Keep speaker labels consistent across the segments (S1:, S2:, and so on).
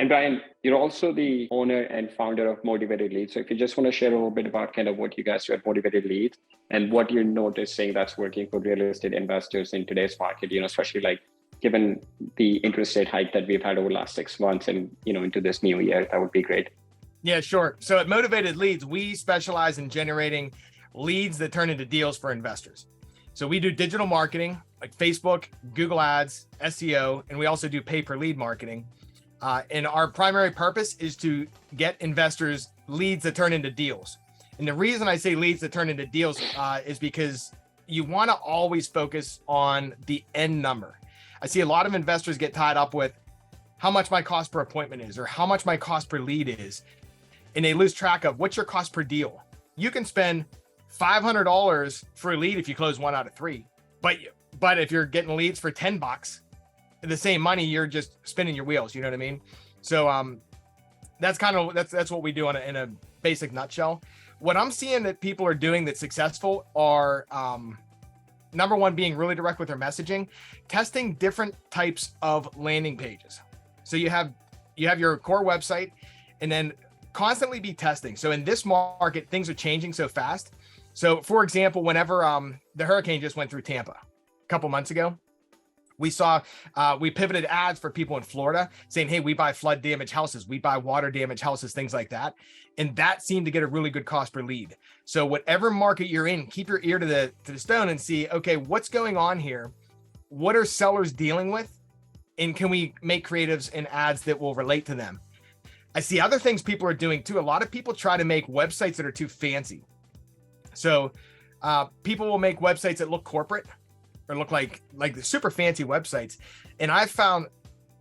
S1: And Brian, you're also the owner and founder of Motivated Leads. So if you just want to share a little bit about kind of what you guys do at Motivated Leads and what you're noticing that's working for real estate investors in today's market, especially like given the interest rate hike that we've had over the last 6 months and, into this new year, that would be great.
S2: Yeah, sure. So at Motivated Leads, we specialize in generating leads that turn into deals for investors. So we do digital marketing like Facebook, Google Ads, SEO, and we also do pay-per-lead marketing. And our primary purpose is to get investors leads that turn into deals. And the reason I say leads that turn into deals is because you want to always focus on the end number. I see a lot of investors get tied up with how much my cost per appointment is or how much my cost per lead is. And they lose track of what's your cost per deal. You can spend $500 for a lead if you close 1 out of 3. But if you're getting leads for $10, the same money, you're just spinning your wheels. You know what I mean? So that's what we do in a basic nutshell. What I'm seeing that people are doing that's successful are number one, being really direct with their messaging, testing different types of landing pages. So you have your core website, and then constantly be testing. So in this market, things are changing so fast. So for example, whenever the hurricane just went through Tampa a couple months ago, we saw, we pivoted ads for people in Florida saying, hey, we buy flood damage houses, we buy water damage houses, things like that. And that seemed to get a really good cost per lead. So whatever market you're in, keep your ear to the stone and see, okay, what's going on here? What are sellers dealing with? And can we make creatives and ads that will relate to them? I see other things people are doing too. A lot of people try to make websites that are too fancy. So people will make websites that look corporate or look like the super fancy websites. And I've found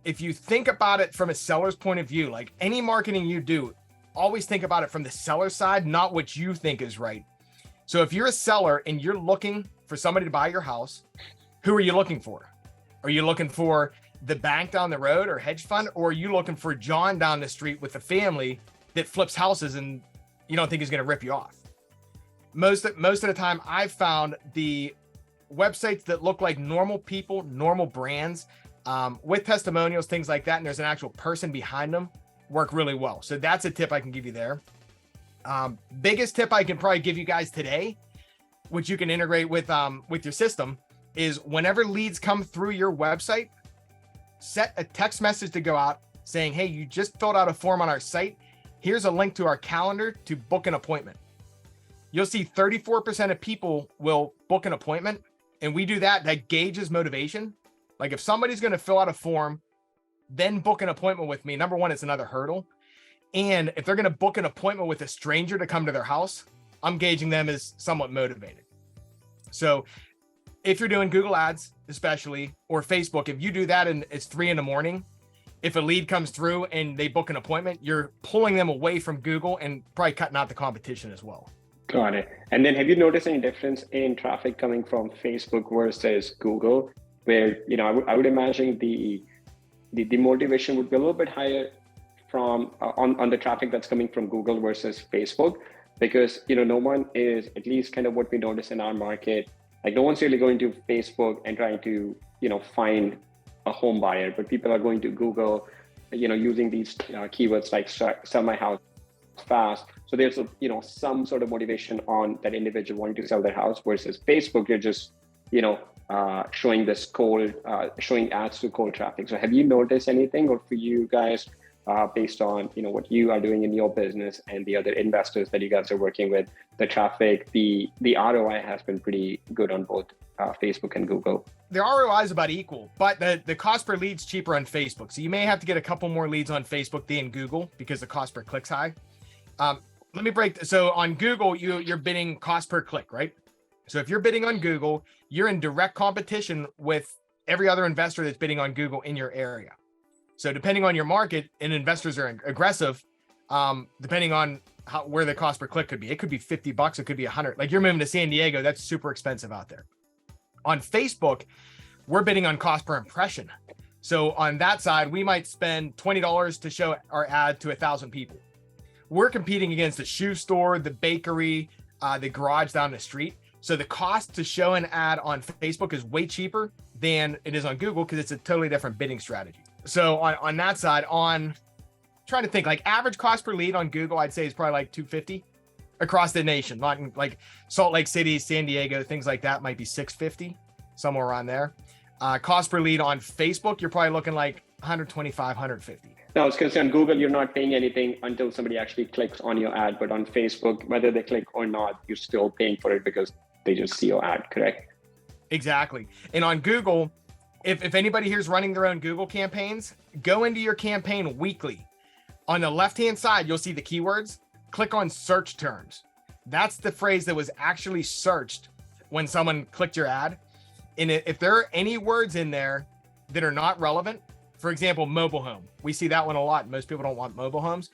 S2: if you think about it from a seller's point of view, like any marketing you do, always think about it from the seller side, not what you think is right. So if you're a seller and you're looking for somebody to buy your house, who are you looking for? Are you looking for the bank down the road or hedge fund, or are you looking for John down the street with a family that flips houses and you don't think he's going to rip you off? Most of the time, I've found the websites that look like normal people, normal brands, with testimonials, things like that, and there's an actual person behind them, work really well. So that's a tip I can give you there. Biggest tip I can probably give you guys today, which you can integrate with your system, is whenever leads come through your website, set a text message to go out saying, hey, you just filled out a form on our site. Here's a link to our calendar to book an appointment. You'll see 34% of people will book an appointment. And we do that gauges motivation. Like if somebody's going to fill out a form, then book an appointment with me, number one, it's another hurdle. And if they're going to book an appointment with a stranger to come to their house, I'm gauging them as somewhat motivated. So if you're doing Google Ads, especially, or Facebook, if you do that and it's 3 a.m, if a lead comes through and they book an appointment, you're pulling them away from Google and probably cutting out the competition as well.
S1: Got it. And then have you noticed any difference in traffic coming from Facebook versus Google, where, I would imagine the motivation would be a little bit higher from on the traffic that's coming from Google versus Facebook, because, no one is, at least kind of what we notice in our market, like no one's really going to Facebook and trying to, find a home buyer, but people are going to Google, using these keywords like sell my house fast. So there's some sort of motivation on that individual wanting to sell their house versus Facebook. You're just, showing this showing ads to cold traffic. So have you noticed anything, or for you guys, based on, what you are doing in your business and the other investors that you guys are working with, the traffic, the ROI has been pretty good on both Facebook and Google?
S2: The ROI is about equal, but the cost per lead's cheaper on Facebook. So you may have to get a couple more leads on Facebook than Google because the cost per click's high. Let me so on Google, you're bidding cost per click, right? So if you're bidding on Google, you're in direct competition with every other investor that's bidding on Google in your area. So depending on your market, and investors are aggressive, depending on where the cost per click could be. It could be $50, it could be 100. Like you're moving to San Diego, that's super expensive out there. On Facebook, we're bidding on cost per impression. So on that side, we might spend $20 to show our ad to 1,000 people. We're competing against the shoe store, the bakery, the garage down the street. So the cost to show an ad on Facebook is way cheaper than it is on Google because it's a totally different bidding strategy. So on that side, on trying to think, like average cost per lead on Google, I'd say is probably like $250 across the nation. Not in, like Salt Lake City, San Diego, things like that might be $650, somewhere around there. Cost per lead on Facebook, you're probably looking like $125, $150.
S1: No, it's because on Google, you're not paying anything until somebody actually clicks on your ad. But on Facebook, whether they click or not, you're still paying for it because they just see your ad, correct?
S2: Exactly. And on Google, if anybody here is running their own Google campaigns, go into your campaign weekly. On the left-hand side, you'll see the keywords. Click on search terms. That's the phrase that was actually searched when someone clicked your ad. And if there are any words in there that are not relevant, for example, mobile home, we see that one a lot. Most people don't want mobile homes.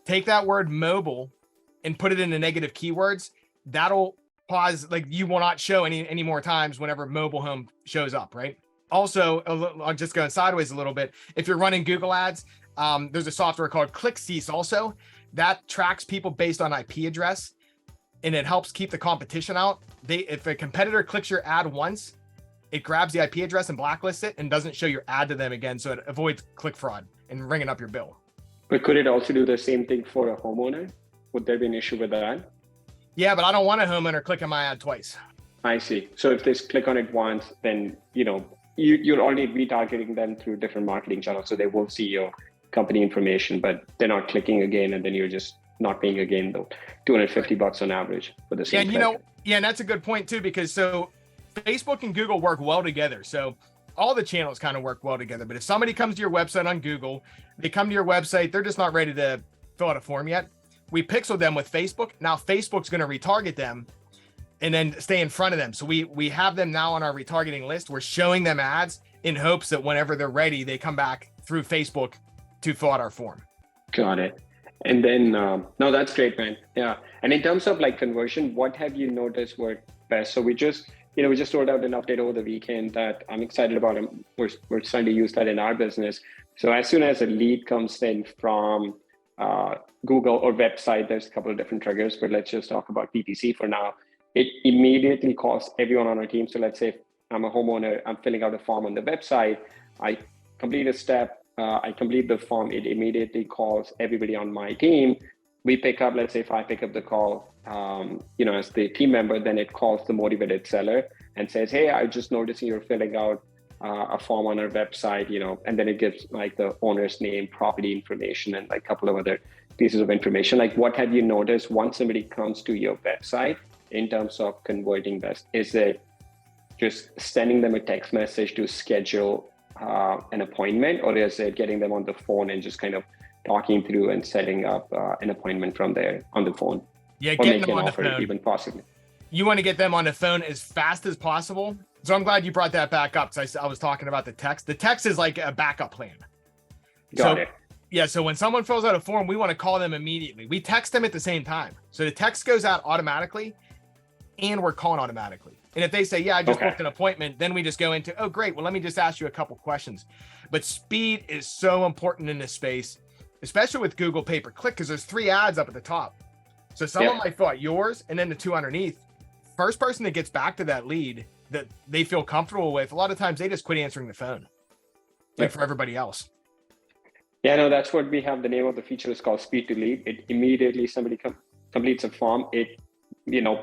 S2: Take that word mobile and put it into negative keywords. That'll pause, like you will not show any more times whenever mobile home shows up, right? Also, I'm just going sideways a little bit. If you're running Google ads, there's a software called ClickCease also that tracks people based on IP address, and it helps keep the competition out. If a competitor clicks your ad once, it grabs the IP address and blacklists it and doesn't show your ad to them again. So it avoids click fraud and ringing up your bill.
S1: But could it also do the same thing for a homeowner? Would there be an issue with that?
S2: Yeah, but I don't want a homeowner clicking my ad twice.
S1: I see. So if they click on it once, then, you're already retargeting them through different marketing channels. So they will see your company information, but they're not clicking again. And then you're just not paying again, though, $250 on average for the same.
S2: Yeah, and that's a good point too, because so Facebook and Google work well together. So all the channels kind of work well together. But if somebody comes to your website on Google, they come to your website, they're just not ready to fill out a form yet. We pixel them with Facebook. Now Facebook's going to retarget them and then stay in front of them. So we have them now on our retargeting list. We're showing them ads in hopes that whenever they're ready, they come back through Facebook to fill out our form.
S1: Got it. And then, no, that's great, man. Yeah. And in terms of like conversion, what have you noticed worked best? So we just rolled out an update over the weekend that I'm excited about. And we're starting to use that in our business. So as soon as a lead comes in from Google or website, there's a couple of different triggers, but let's just talk about PPC for now. It immediately calls everyone on our team. So let's say if I'm a homeowner, I'm filling out a form on the website. I complete a step. I complete the form. It immediately calls everybody on my team. We pick up, let's say if I pick up the call, as the team member, then it calls the motivated seller and says, hey, I just noticed you're filling out a form on our website, and then it gives like the owner's name, property information, and like a couple of other pieces of information. Like what have you noticed once somebody comes to your website in terms of converting best? Is it just sending them a text message to schedule an appointment, or is it getting them on the phone and just kind of talking through and setting up an appointment from there on the phone?
S2: Yeah,
S1: or
S2: getting
S1: make
S2: them
S1: an
S2: on
S1: offer
S2: the phone.
S1: even possibly.
S2: You want to get them on the phone as fast as possible. So I'm glad you brought that back up, because I was talking about the text. The text is like a backup plan.
S1: Got it.
S2: Yeah, so when someone fills out a form, we want to call them immediately. We text them at the same time. So the text goes out automatically and we're calling automatically. And if they say, yeah, I just booked an appointment, then we just go into, oh, great. Well, let me just ask you a couple questions. But speed is so important in this space, especially with Google pay-per-click, because there's 3 ads up at the top. So someone might fill out yours and then the 2 underneath. First person that gets back to that lead that they feel comfortable with, a lot of times they just quit answering the phone, like for everybody else.
S1: Yeah, no, that's what we have. The name of the feature is called Speed to Lead. It immediately somebody completes a form. It,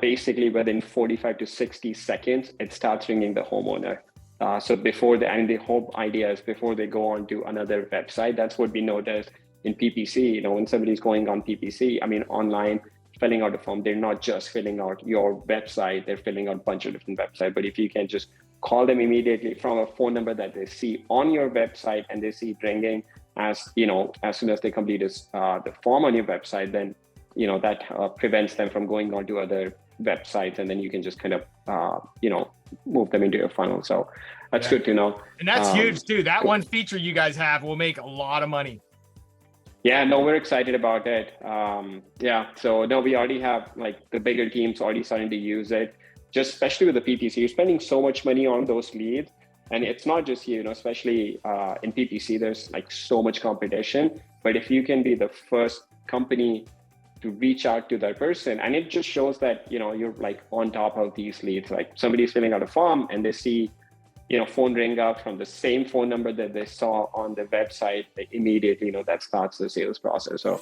S1: basically within 45 to 60 seconds, it starts ringing the homeowner. So before and the whole idea is before they go on to another website, that's what we noticed in PPC. When somebody's going on PPC, online, filling out a form, they're not just filling out your website, they're filling out a bunch of different websites. But if you can just call them immediately from a phone number that they see on your website and they see ringing, as soon as they complete the form on your website, then that prevents them from going on to other websites, and then you can just kind of move them into your funnel. So that's good to know.
S2: And that's huge too. That one feature you guys have will make a lot of money.
S1: Yeah, no, we're excited about it. So no, we already have like the bigger teams already starting to use it, just especially with the PPC. You're spending so much money on those leads. And it's not just you, especially in PPC, there's like so much competition. But if you can be the first company to reach out to that person, and it just shows that, you're like on top of these leads, like somebody's filling out a form and they see phone ring up from the same phone number that they saw on the website, immediately, that starts the sales process. So